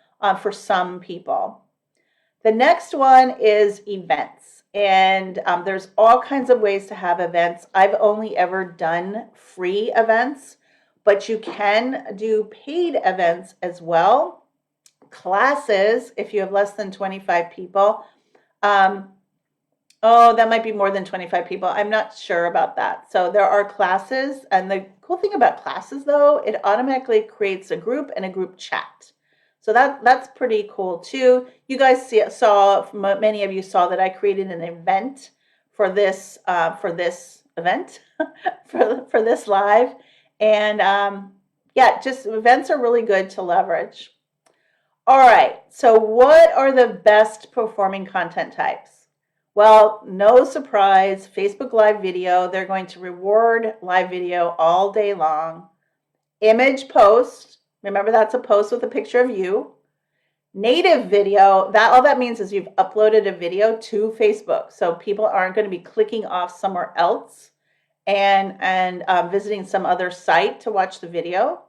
for some people. The next one is events. And there's all kinds of ways to have events. I've only ever done free events, but you can do paid events as well. Classes, if you have less than 25 people. That might be more than 25 people. I'm not sure about that. So there are classes, and the cool thing about classes, though, it automatically creates a group and a group chat. So that's pretty cool too. You guys many of you saw that I created an event for this event for this live, and just events are really good to leverage. All right, so what are the best performing content types? Well, no surprise, Facebook Live video. They're going to reward live video all day long. Image post. Remember, that's a post with a picture of you. Native video. All that means is you've uploaded a video to Facebook, so people aren't going to be clicking off somewhere else and visiting some other site to watch the video.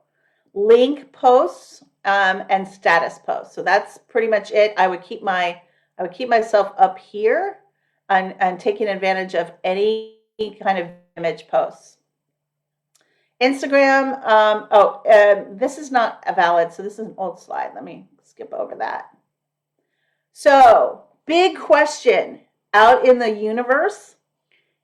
Link posts and status posts. So that's pretty much it. I would keep myself up here and taking advantage of any kind of image posts. Instagram, this is not valid, so this is an old slide. Let me skip over that. So, big question out in the universe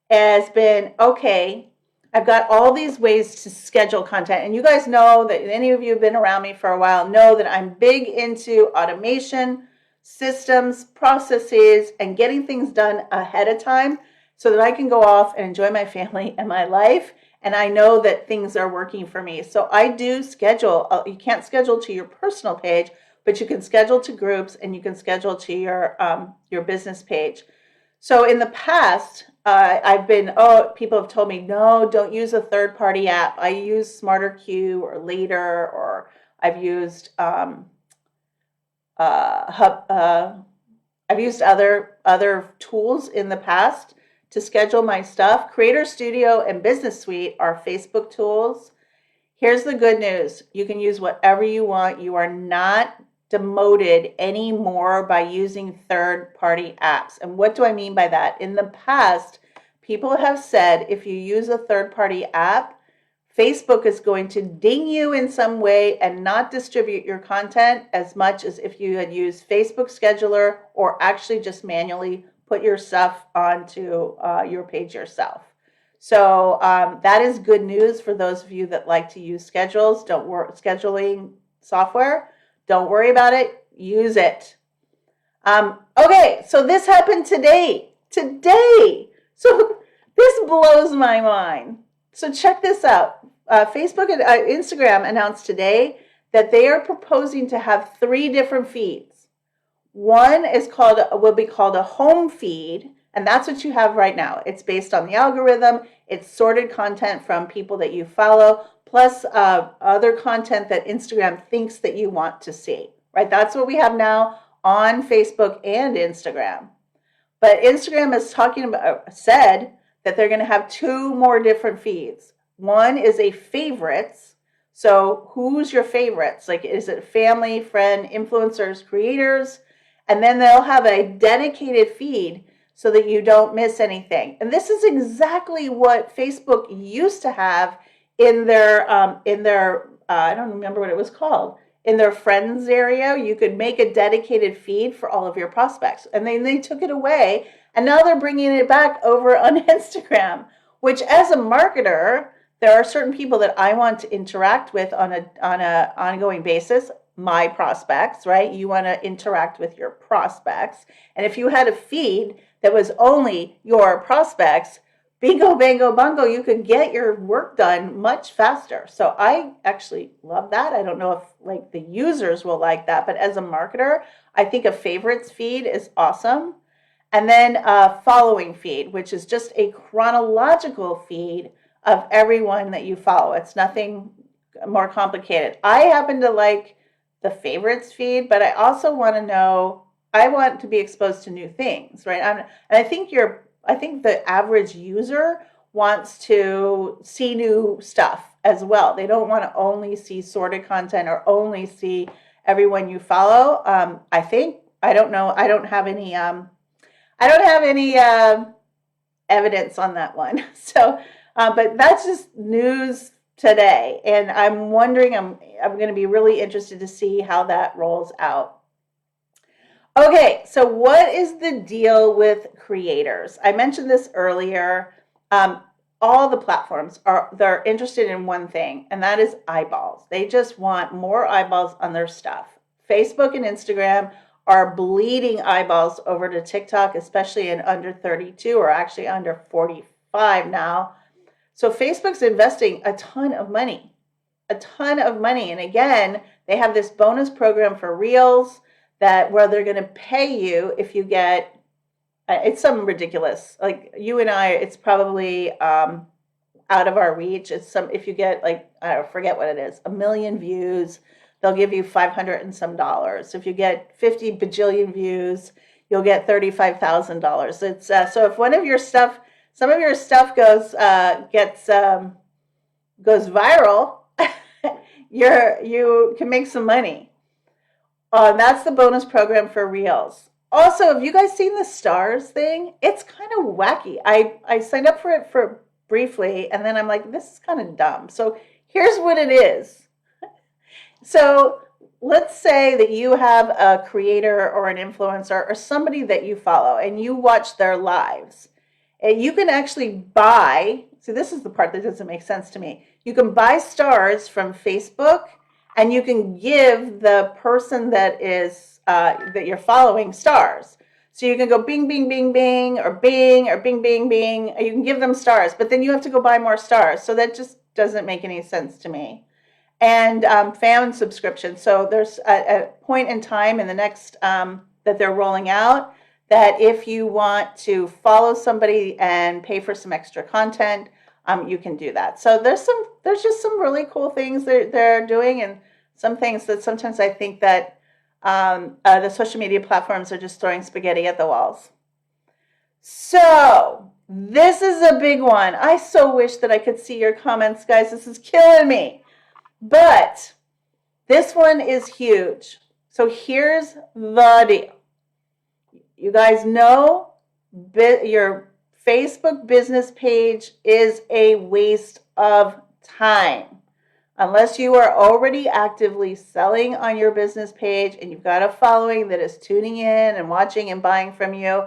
has been, okay, I've got all these ways to schedule content. And you guys know that any of you have been around me for a while know that I'm big into automation, systems, processes, and getting things done ahead of time so that I can go off and enjoy my family and my life. And I know that things are working for me. So I do schedule. You can't schedule to your personal page, but you can schedule to groups and you can schedule to your business page. So in the past, people have told me, no, don't use a third-party app. I use SmarterQ or Later, or I've used other tools in the past to schedule my stuff. Creator Studio and Business Suite are Facebook tools. Here's the good news. You can use whatever you want. You are not demoted anymore by using third-party apps. And what do I mean by that? In the past, people have said if you use a third-party app, Facebook is going to ding you in some way and not distribute your content as much as if you had used Facebook Scheduler or actually just manually put your stuff onto your page yourself. So that is good news for those of you that like to use scheduling software. Don't worry about it. Use it. Okay, so this happened today. So this blows my mind. So check this out. Facebook and Instagram announced today that they are proposing to have 3 different feeds. One will be called a home feed, and that's what you have right now. It's based on the algorithm. It's sorted content from people that you follow, plus other content that Instagram thinks that you want to see, right? That's what we have now on Facebook and Instagram. But Instagram is said that they're going to have 2 more different feeds. One is a favorites. So who's your favorites? Like, is it family, friend, influencers, creators? And then they'll have a dedicated feed so that you don't miss anything. And this is exactly what Facebook used to have in their I don't remember what it was called. In their friends area, you could make a dedicated feed for all of your prospects. And then they took it away, and now they're bringing it back over on Instagram, which as a marketer, there are certain people that I want to interact with on an ongoing basis, my prospects, right? You want to interact with your prospects. And if you had a feed that was only your prospects, bingo, bango, bungo, you could get your work done much faster. So I actually love that. I don't know if like the users will like that, but as a marketer, I think a favorites feed is awesome. And then a following feed, which is just a chronological feed of everyone that you follow. It's nothing more complicated. I happen to like the favorites feed, but I also want to know, I want to be exposed to new things, right? And I think the average user wants to see new stuff as well. They don't want to only see sorted content or only see everyone you follow. I don't know. I don't have any evidence on that one. So, but that's just news today, and I'm wondering. I'm going to be really interested to see how that rolls out. Okay, so what is the deal with creators? I mentioned this earlier. All the platforms they're interested in one thing, and that is eyeballs. They just want more eyeballs on their stuff. Facebook and Instagram are bleeding eyeballs over to TikTok, especially in under 32 or actually under 45 now. So Facebook's investing a ton of money, a ton of money. And again, they have this bonus program for Reels where they're going to pay you if you get, it's some ridiculous, like you and I, it's probably out of our reach. If you get like, I forget what it is, 1 million views, they'll give you $500 and some dollars. If you get 50 bajillion views, you'll get $35,000. It's so if some of your stuff goes viral, you can make some money. That's the bonus program for Reels. Also, have you guys seen the stars thing? It's kind of wacky. I signed up for it for briefly, and then I'm like, this is kind of dumb. So here's what it is. So let's say that you have a creator or an influencer or somebody that you follow, and you watch their lives. And you can actually buy, so this is the part that doesn't make sense to me. You can buy stars from Facebook, and you can give the person that you're following stars. So you can go bing, bing, bing, bing, or bing, or bing, bing, bing. You can give them stars, but then you have to go buy more stars. So that just doesn't make any sense to me. And fan subscription. So there's a point in time in the next that they're rolling out that if you want to follow somebody and pay for some extra content, you can do that. So there's just some really cool things they're doing, and some things that sometimes I think that the social media platforms are just throwing spaghetti at the walls. So this is a big one. I so wish that I could see your comments, guys. This is killing me. But this one is huge. So here's the deal. You guys know your Facebook business page is a waste of time. Unless you are already actively selling on your business page and you've got a following that is tuning in and watching and buying from you,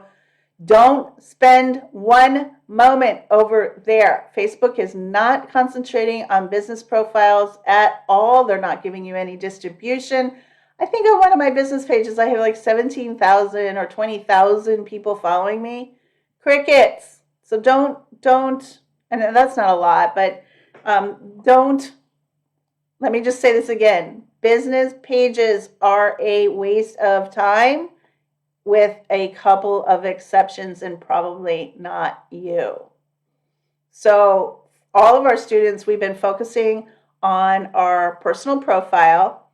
don't spend one moment over there. Facebook is not concentrating on business profiles at all. They're not giving you any distribution. I think on one of my business pages, I have like 17,000 or 20,000 people following me. Crickets. So don't, and that's not a lot, but don't, let me just say this again. Business pages are a waste of time, with a couple of exceptions, and probably not you. So all of our students, we've been focusing on our personal profile,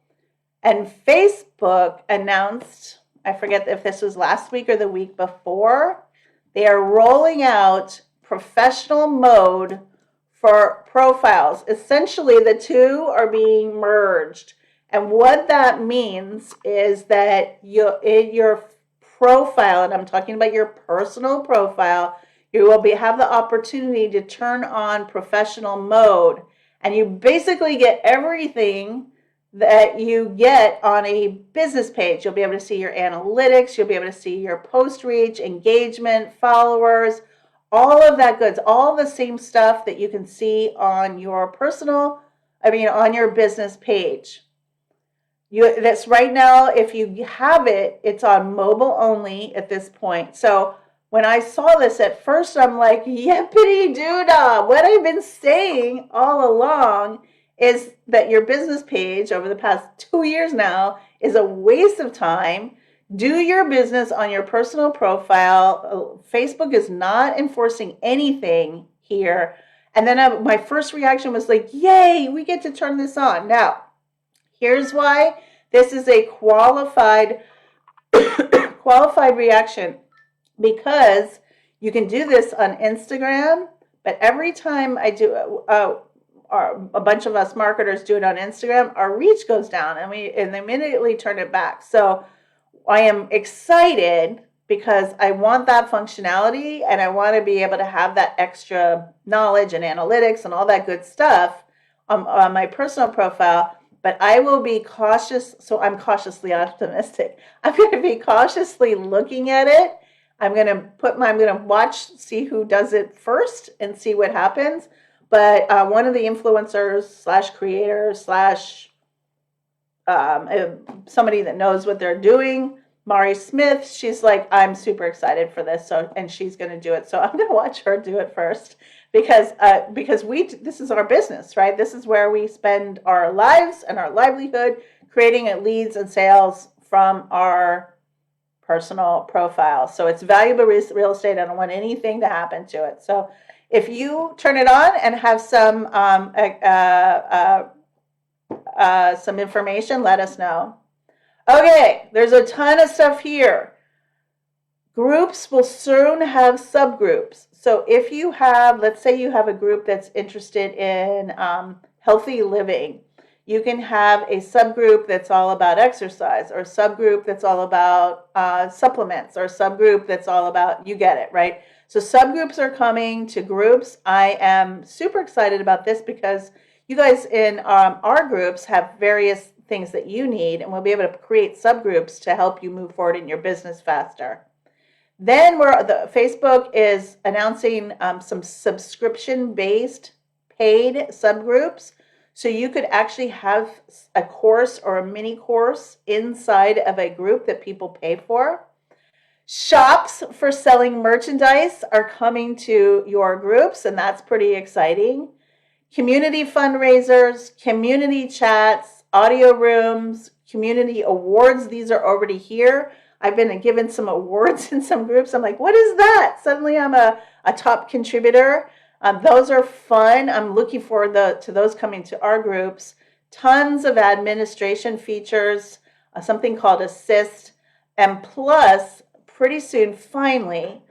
and Facebook announced, I forget if this was last week or the week before, they are rolling out professional mode for profiles. Essentially, the two are being merged. And what that means is that in your profile, and I'm talking about your personal profile, you will have the opportunity to turn on professional mode, and you basically get everything that you get on a business page. You'll be able to see your analytics, you'll be able to see your post reach, engagement, followers, all of that goods, all the same stuff that you can see on your on your business page. That's right now, if you have it, it's on mobile only at this point. So when I saw this at first, I'm like, yippity doo-dah. What I've been saying all along is that your business page over the past 2 years now is a waste of time. Do your business on your personal profile. Facebook is not enforcing anything here. And then my first reaction was like, yay, we get to turn this on. Now, here's why this is a qualified reaction, because you can do this on Instagram, but every time I do, a bunch of us marketers do it on Instagram, our reach goes down and they immediately turn it back. So I am excited because I want that functionality and I want to be able to have that extra knowledge and analytics and all that good stuff on my personal profile. But I will be cautious, so I'm cautiously optimistic. I'm going to be cautiously looking at it. I'm going to watch, see who does it first and see what happens. But one of the influencers slash creators slash somebody that knows what they're doing, Mari Smith, she's like, I'm super excited for this, and she's going to do it. So I'm going to watch her do it first, because this is our business, right? This is where we spend our lives and our livelihood creating leads and sales from our personal profile. So it's valuable real estate. I don't want anything to happen to it. So if you turn it on and have some information, let us know. Okay, there's a ton of stuff here. Groups will soon have subgroups. So if you have, let's say you have a group that's interested in healthy living, you can have a subgroup that's all about exercise, or a subgroup that's all about supplements, or a subgroup that's all about, you get it, right? So subgroups are coming to groups. I am super excited about this because you guys in our groups have various things that you need, and we'll be able to create subgroups to help you move forward in your business faster. Then Facebook is announcing some subscription-based paid subgroups. So you could actually have a course or a mini course inside of a group that people pay for. Shops for selling merchandise are coming to your groups, and that's pretty exciting. Community fundraisers, community chats, audio rooms, community awards, these are already here. I've been given some awards in some groups. I'm like, what is that? Suddenly I'm a top contributor. Those are fun. I'm looking forward to those coming to our groups. Tons of administration features, something called Assist, and plus, pretty soon, finally,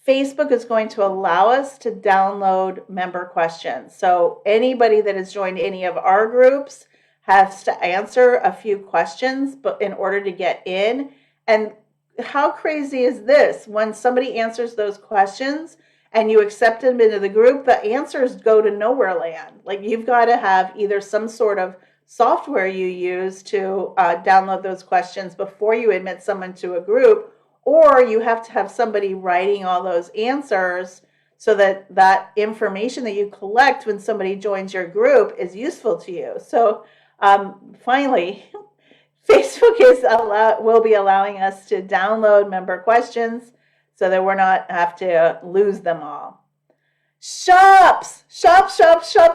Facebook is going to allow us to download member questions. So anybody that has joined any of our groups has to answer a few questions, but in order to get in. And how crazy is this? When somebody answers those questions and you accept them into the group, the answers go to nowhere land. Like, you've got to have either some sort of software you use to download those questions before you admit someone to a group, or you have to have somebody writing all those answers so that that information that you collect when somebody joins your group is useful to you. So finally, Facebook will be allowing us to download member questions so that we're not have to lose them all. Shops.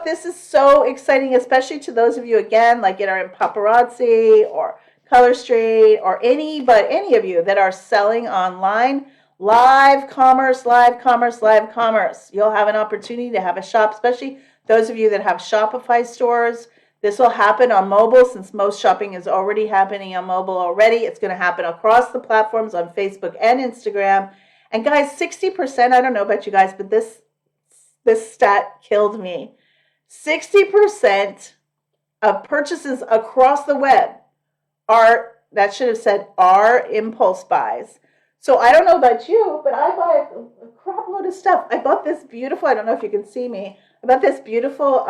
This is so exciting, especially to those of you, again, like that are in paparazzi or Color Street, or any of you that are selling online. Live commerce. You'll have an opportunity to have a shop, especially those of you that have Shopify stores. This will happen on mobile, since most shopping is already happening on mobile already. It's going to happen across the platforms on Facebook and Instagram. And guys, 60%, I don't know about you guys, but this stat killed me. 60% of purchases across the web are impulse buys. So I don't know about you, but I buy a crap load of stuff. I bought this beautiful, I don't know if you can see me, I bought this beautiful,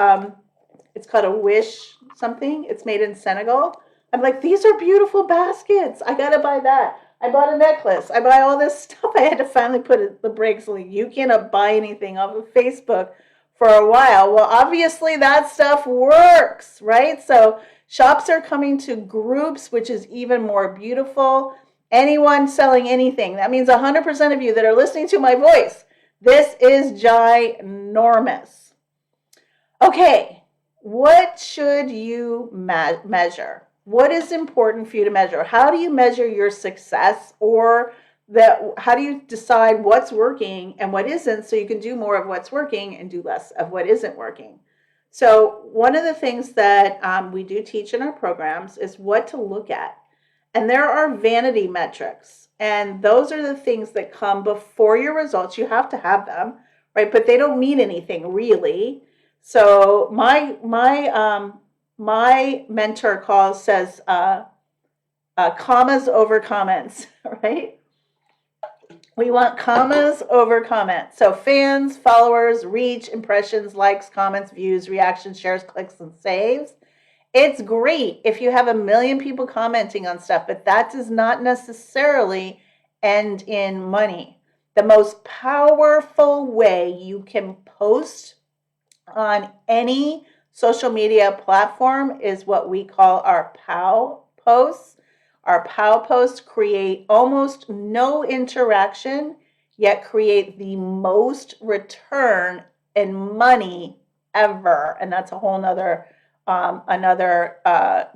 it's called a Wish something. It's made in Senegal. I'm like, these are beautiful baskets. I got to buy that. I bought a necklace. I buy all this stuff. I had to finally put the brakes on. You cannot buy anything off of Facebook for a while. Well, obviously that stuff works, right? So shops are coming to groups, which is even more beautiful. Anyone selling anything. That means 100% of you that are listening to my voice. This is ginormous. Okay, what should you measure? What is important for you to measure? How do you measure your success, or how do you decide what's working and what isn't, so you can do more of what's working and do less of what isn't working? So one of the things that we do teach in our programs is what to look at. And there are vanity metrics. And those are the things that come before your results. You have to have them, right? But they don't mean anything really. So my mentor says commas over comments, right? We want commas over comments. So fans, followers, reach, impressions, likes, comments, views, reactions, shares, clicks, and saves. It's great if you have 1 million people commenting on stuff, but that does not necessarily end in money. The most powerful way you can post on any social media platform is what we call our POW posts. Our POW posts create almost no interaction, yet create the most return in money ever. And that's a whole nother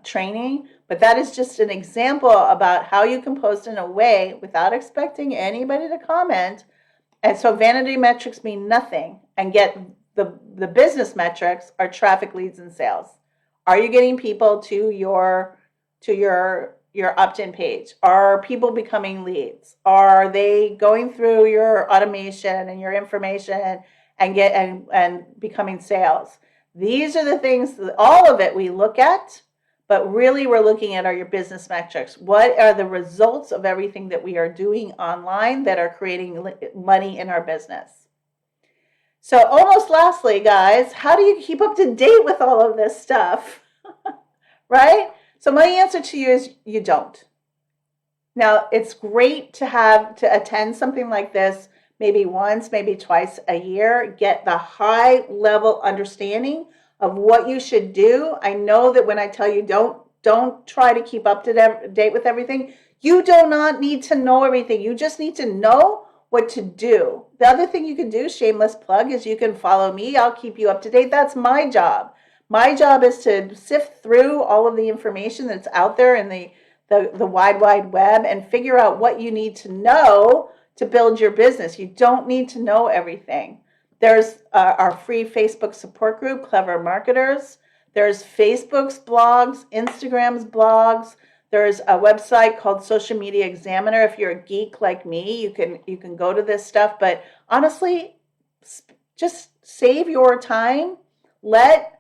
training. But that is just an example about how you can post in a way without expecting anybody to comment. And so vanity metrics mean nothing, and yet the business metrics are traffic, leads, and sales. Are you getting people to your opt-in page? Are people becoming leads? Are they going through your automation and your information and becoming sales? These are the things, all of it we look at, but really we're looking at your business metrics. What are the results of everything that we are doing online that are creating money in our business? So almost lastly, guys, how do you keep up to date with all of this stuff? Right? So my answer to you is you don't. Now, it's great to attend something like this maybe once, maybe twice a year, get the high level understanding of what you should do. I know that when I tell you don't try to keep up to date with everything, you do not need to know everything. You just need to know what to do. The other thing you can do, shameless plug, is you can follow me. I'll keep you up to date. That's my job. My job is to sift through all of the information that's out there in the wide web and figure out what you need to know to build your business. You don't need to know everything. There's our free Facebook support group, Clever Marketers. There's Facebook's blogs, Instagram's blogs. There's a website called Social Media Examiner. If you're a geek like me, you can go to this stuff. But honestly, just save your time. Let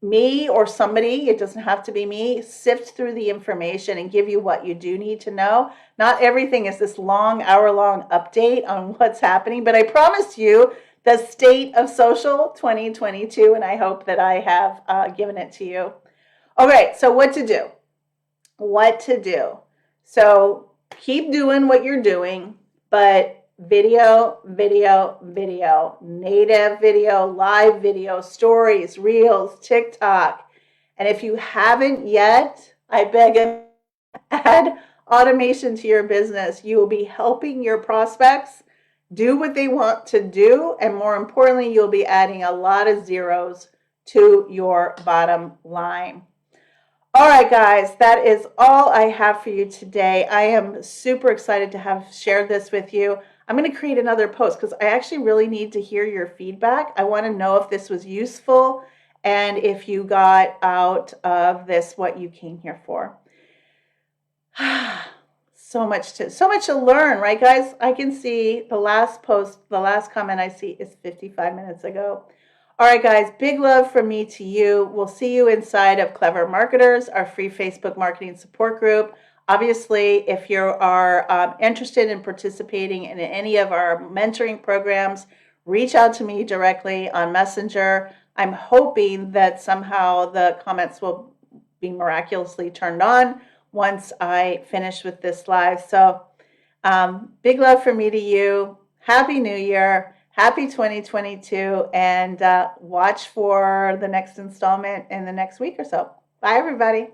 me or somebody, it doesn't have to be me, sift through the information and give you what you do need to know. Not everything is this long, hour-long update on what's happening, but I promise you the state of social 2022, and I hope that I have given it to you. Okay, so what to do? What to do? So keep doing what you're doing, but video, native video, live video, stories, reels, TikTok. And if you haven't yet, I beg and add automation to your business. You will be helping your prospects do what they want to do. And more importantly, you'll be adding a lot of zeros to your bottom line. All right, guys, that is all I have for you today. I am super excited to have shared this with you. I'm going to create another post because I actually really need to hear your feedback. I want to know if this was useful and if you got out of this what you came here for. So much to learn, right, guys? I can see the last comment I see is 55 minutes ago. All right, guys, big love from me to you. We'll see you inside of Clever Marketers, our free Facebook marketing support group. Obviously, if you are interested in participating in any of our mentoring programs, reach out to me directly on Messenger. I'm hoping that somehow the comments will be miraculously turned on once I finish with this live. So big love from me to you. Happy New Year. Happy 2022. And watch for the next installment in the next week or so. Bye, everybody.